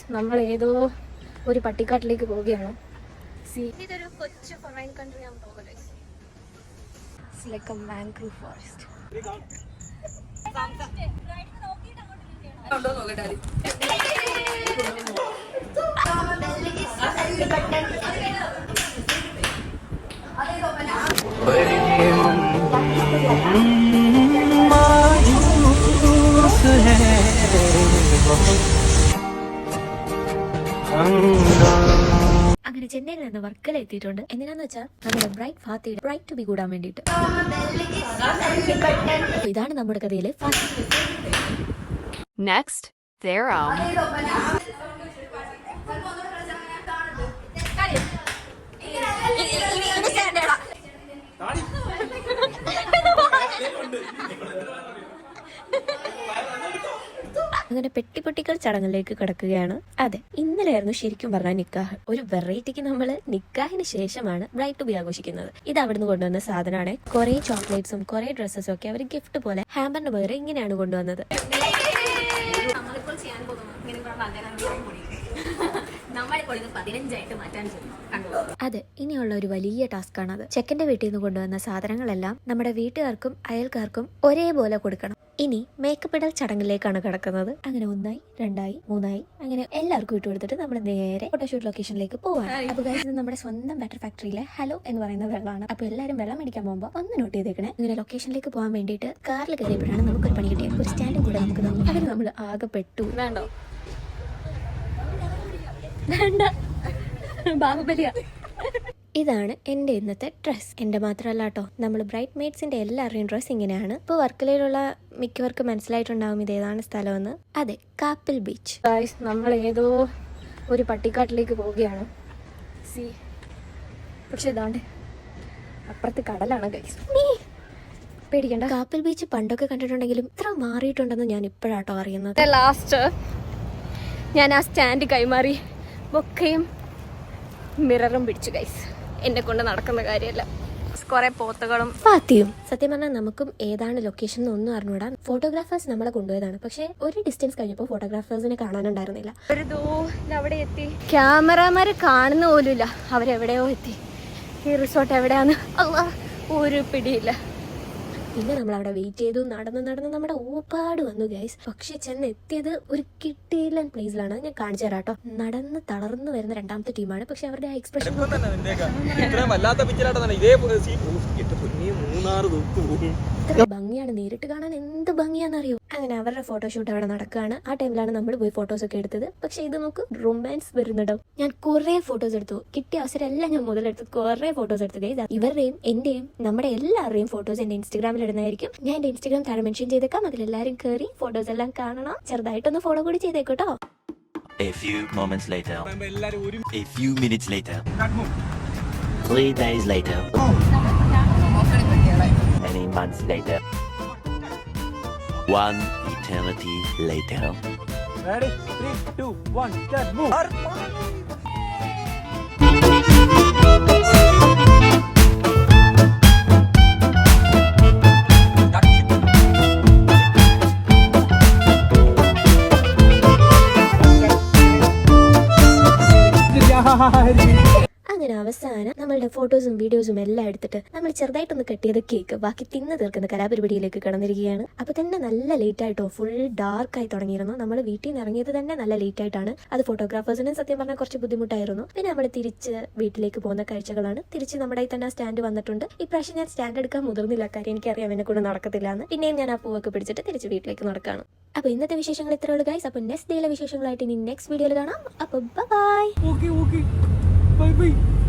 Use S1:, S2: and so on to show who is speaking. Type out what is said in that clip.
S1: Guys നമ്മൾ ഏതോ ഒരു പട്ടിക്കാട്ടിലേക്ക് പോവുകയാണ്. ഇതൊരു കൊച്ചു ഫോറിൻ കൺട്രി ആണ് തോന്നുന്നത് guys. It's like A mangrove forest. അങ്ങനെ ചെന്നൈയിൽ നിന്ന് വർക്കല എത്തിയിട്ടുണ്ട്. എന്തിനാന്ന് വെച്ചാൽ നമ്മുടെ ബ്രൈറ്റ് ഫാത്തിയുടെ ബ്രൈറ്റ് ടു ബി കൂടാൻ വേണ്ടിയിട്ട്. ഇതാണ് നമ്മുടെ കഥയിലെ ഫാത്തി.
S2: Next, Thero.
S1: അങ്ങനെ പെട്ടിപ്പൊട്ടിക്കൽ ചടങ്ങിലേക്ക് കിടക്കുകയാണ്. അതെ, ഇന്നലെയായിരുന്നു ശരിക്കും പറഞ്ഞാൽ നിക്കാഹ്. ഒരു വെറൈറ്റിക്ക് നമ്മൾ നിക്കാഹിന് ശേഷമാണ് ബ്രൈറ്റ് ടു ബി ആഘോഷിക്കുന്നത്. ഇത് അവിടുന്ന് കൊണ്ടുവന്ന സാധനമാണ്. കുറെ ചോക്ലേറ്റ്സും കുറെ ഡ്രസ്സസും ഒക്കെ അവർ ഗിഫ്റ്റ് പോലെ ഹാമ്പറിന് പകരം ഇങ്ങനെയാണ് കൊണ്ടുവന്നത്. അതെ, ഇനിയുള്ള ഒരു വലിയ ടാസ്ക് ആണത്. ചെക്കന്റെ വീട്ടിൽ നിന്ന് കൊണ്ടുവന്ന സാധനങ്ങളെല്ലാം നമ്മുടെ വീട്ടുകാർക്കും അയൽക്കാർക്കും ഒരേപോലെ കൊടുക്കണം. ഇനി മേക്കപ്പ് ഇടൽ ചടങ്ങിലേക്കാണ് കിടക്കുന്നത്. അങ്ങനെ 1, 2, 3 അങ്ങനെ എല്ലാവർക്കും ഇട്ട് കൊടുത്തിട്ട് നമ്മൾ നേരെ ഫോട്ടോഷൂട്ട് ലൊക്കേഷനിലേക്ക് പോവാണ്. അപ്പൊ ഗൈസ്, ഇത് നമ്മുടെ സ്വന്തം ബാറ്റർ ഫാക്ടറിയിലെ ഹലോ എന്ന് പറയുന്ന വെള്ളമാണ്. അപ്പൊ എല്ലാവരും വെള്ളം മേടിക്കാൻ പോകുമ്പോൾ ഒന്ന് നോട്ട് ചെയ്തേക്കണേ. ഇങ്ങനെ ലൊക്കേഷനിലേക്ക് പോകാൻ വേണ്ടിയിട്ട് കാറിൽ കയറിയപ്പോഴാണ് നമുക്കൊരു പണി കിട്ടിയത്. ഒരു സ്റ്റാൻഡും കൂടെ നമുക്ക് തന്നു. അതിന് നമ്മൾ ആകെ പെട്ടു. വേണ്ടോ വേണ്ട ബാഹുബലിയ. ഇതാണ് എൻ്റെ ഇന്നത്തെ ഡ്രസ്. എൻ്റെ മാത്രമല്ല കേട്ടോ, നമ്മൾ ബ്രൈറ്റ് മെയ്ഡ്സിന്റെ എല്ലാവരുടെയും ഡ്രസ് ഇങ്ങനെയാണ്. ഇപ്പോൾ വർക്കലയിലുള്ള മിക്കവർക്കും മനസ്സിലായിട്ടുണ്ടാവും ഇതേതാണ് സ്ഥലമെന്ന്. അതെ, കാപ്പിൽ ബീച്ച്. നമ്മൾ ഏതോ ഒരു പട്ടിക്കാട്ടിലേക്ക് പോവുകയാണ്. പക്ഷെ ഇതാണ്ട് അപ്പുറത്ത് കടലാണ് ഗൈസ്. പേടിക്കണ്ട. കാപ്പിൽ ബീച്ച് പണ്ടൊക്കെ കണ്ടിട്ടുണ്ടെങ്കിലും ഇത്ര മാറിയിട്ടുണ്ടെന്ന് ഞാൻ ഇപ്പോഴാട്ടോ അറിയുന്നത്. ലാസ്റ്റ് ഞാൻ ആ സ്റ്റാൻഡ് കൈമാറി ബൊക്കയും മിററും പിടിച്ചു ഗൈസ്. എന്നെ കൊണ്ട് നടക്കുന്ന കാര്യമല്ല. കുറെ പോത്തുകളും പാത്തിയും. സത്യം പറഞ്ഞാൽ നമുക്കും ഏതാണ് ലൊക്കേഷൻ എന്നൊന്നും അറിഞ്ഞൂടാ. ഫോട്ടോഗ്രാഫേഴ്സ് നമ്മളെ കൊണ്ടുപോയതാണ്. പക്ഷെ ഒരു ഡിസ്റ്റൻസ് കഴിഞ്ഞപ്പോൾ ഫോട്ടോഗ്രാഫേഴ്സിനെ കാണാനുണ്ടായിരുന്നില്ല. ഒരു ദൂരം അവിടെ എത്തി. ക്യാമറമാര് കാണുന്ന പോലുമില്ല. അവരെവിടെയോ എത്തി. ഈ റിസോർട്ട് എവിടെയാന്ന് ഒരു പിടിയില്ല. പിന്നെ നമ്മൾ അവിടെ വെയിറ്റ് ചെയ്തു. നടന്ന് നമ്മുടെ ഊപ്പാട് വന്നു ഗൈസ്. പക്ഷെ ചെന്ന് എത്തിയത് ഒരു കിട്ടിയില്ല പ്ലേസിലാണ്. ഞാൻ കാണിച്ചു തരാം കേട്ടോ. നടന്ന് തളർന്നു വരുന്ന രണ്ടാമത്തെ ടീമാണ്. പക്ഷെ അവരുടെ ആ എക്സ്പ്രഷൻ ഭംഗിയാണ്. നേരിട്ട് കാണാൻ എന്ത് ഭംഗിയാണെന്നറിയോ. അങ്ങനെ അവരുടെ ഫോട്ടോഷൂട്ട് അവിടെ നടക്കുകയാണ്. ആ ടൈമിലാണ് നമ്മൾ പോയി ഫോട്ടോസ് ഒക്കെ എടുത്തത്. പക്ഷെ ഇത് നമുക്ക് റൊമാൻസ് വരുന്നുണ്ടോ. ഞാൻ കുറെ ഫോട്ടോസ് എടുത്തു. കിട്ടിയ അവസരം എല്ലാം ഞാൻ മുതലെടുത്തു. കുറെ ഫോട്ടോസ് എടുത്തു ഗൈസ്. ഇവരുടെയും എന്റെയും നമ്മുടെ എല്ലാവരുടെയും ഫോട്ടോസ് എന്റെ ഇൻസ്റ്റാഗ്രാമിൽ ഇടുന്നതായിരിക്കും. ഞാൻ എന്റെ ഇൻസ്റ്റാഗ്രാം താഴെ മെൻഷൻ ചെയ്തേക്കാം. അതിലെല്ലാവരും കയറി ഫോട്ടോസ് എല്ലാം കാണണം. ചെറുതായിട്ടൊന്ന് ഫോളോ കൂടി ചെയ്തേക്കോട്ടോ.
S3: A few moments later. A few minutes later. 3 days later. Many months later. 1 eternity later.
S4: Ready? 3, 2, 1, just move.
S1: അങ്ങനെ അവസാനം നമ്മളുടെ ഫോട്ടോസും വീഡിയോസും എല്ലാം എടുത്തിട്ട് നമ്മൾ ചെറുതായിട്ടൊന്ന് കട്ട് ചെയ്ത കേക്ക് ബാക്കി തിന്ന് തീർക്കുന്ന കലാപരിപാടിയിലേക്ക് കടന്നിരിക്കുകയാണ്. അപ്പൊ തന്നെ നല്ല ലേറ്റ് ആയിട്ടോ. ഫുൾ ഡാർക്കായി തുടങ്ങിയിരുന്നു. നമ്മൾ വീട്ടിൽ നിന്ന് ഇറങ്ങിയത് തന്നെ നല്ല ലേറ്റ് ആയിട്ടാണ്. അത് ഫോട്ടോഗ്രാഫേഴ്സിന് സത്യം പറഞ്ഞാൽ കുറച്ച് ബുദ്ധിമുട്ടായിരുന്നു. പിന്നെ നമ്മൾ തിരിച്ച് വീട്ടിലേക്ക് പോകുന്ന കാഴ്ചകളാണ്. തിരിച്ച് നമ്മുടെ തന്നെ സ്റ്റാൻഡ് വന്നിട്ടുണ്ട്. ഇപ്രാവശ്യം ഞാൻ സ്റ്റാൻഡ് എടുക്കാൻ മുതിർന്നില്ല. കാര്യം എനിക്കറിയാം എന്നെ കൂടെ നടക്കത്തില്ല എന്ന്. പിന്നെയും ഞാൻ ആ പൂവൊക്കെ പിടിച്ചിട്ട് തിരിച്ച് വീട്ടിലേക്ക് നടക്കാണ്. അപ്പൊ ഇന്നത്തെ വിശേഷങ്ങൾ ഇത്രേ ഉള്ളൂ ഗൈസ്. അപ്പൊ നെക്സ്റ്റ് ഡേയിലെ വിശേഷങ്ങളായിട്ട് ഇനി നെക്സ്റ്റ് വീഡിയോയിൽ കാണാം. അപ്പൊ ബൈ.
S4: Okay. Bye.